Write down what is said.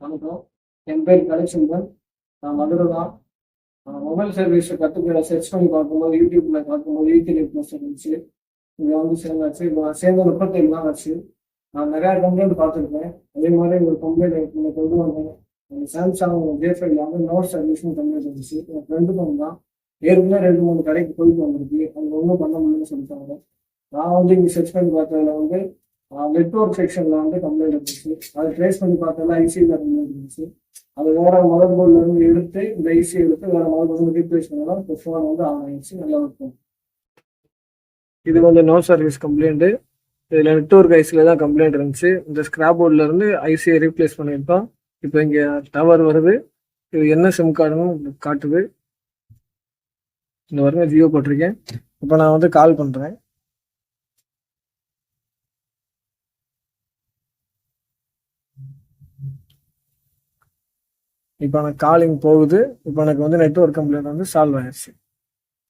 வணக்கம். என் பேர் கலைச்சந்திரன். நான் மதுரை தான். மொபைல் சர்வீஸ் கற்றுக்க சர்ச் பண்ணி பார்க்கும்போது யூடியூப்ல பார்க்கும்போது ஈத்திலே ப்ளஸ் இருந்துச்சு. இங்கே வந்து சேர்ந்தாச்சு. இப்போ நான் சேர்ந்து 37 தான் ஆச்சு. நான் நிறையா கம்ப்ளைண்ட் பார்த்துருக்கேன். அதே மாதிரி ஒரு கம்ப்ளைண்ட் இங்கே கொண்டு வந்தேன். சாம்சங் J5 வந்து நோ சர்வீஸ்னு கம்ப்ளைண்ட் இருந்துச்சு. என் ஃப்ரெண்டுக்கும் தான் ஏற்கனவே 2 3 கடைக்கு போயிட்டு வந்திருக்கு. அங்கே ஒன்றும் பண்ண முடியும்னு சொல்லிட்டாங்க. நான் வந்து இங்கே சர்ச் பண்ணி பார்த்ததுல வந்து நெட்வொர்க் செக்ஷன்ல வந்து கம்ப்ளைண்ட் இருந்துச்சு. அதை ட்ரேஸ் பண்ணி பார்த்ததுல ஐசியில் கம்ப்ளைண்ட் இருந்துச்சு. அது வேற மதர் போர்ட்ல இருந்து எடுத்து இந்த ஐசி எடுத்து வேற மதர் போர்டு ரீப்ளேஸ் பண்ணலாம். இப்போ ஃபோன் வந்து ஆன் ஆயிடுச்சு. நல்லா இருக்கும். இது வந்து நோ சர்வீஸ் கம்ப்ளைண்ட். இதுல நெட்வொர்க் ஐசில தான் கம்ப்ளைண்ட் இருந்துச்சு. இந்த ஸ்கிராப் போர்ட்ல இருந்து ஐசியை ரீப்ளேஸ் பண்ணியிருக்கோம். இப்போ இங்க டவர் வருது. இது என்ன சிம் கார்டுன்னு காட்டுது. இந்த வரைக்கும் ஜியோ போட்டிருக்கேன். இப்போ நான் வந்து கால் பண்றேன். இப்போ எனக்கு காலிங் போகுது. இப்போ எனக்கு வந்து நெட்வொர்க் கம்ப்ளைண்ட் வந்து சால்வ் ஆயிடுச்சு.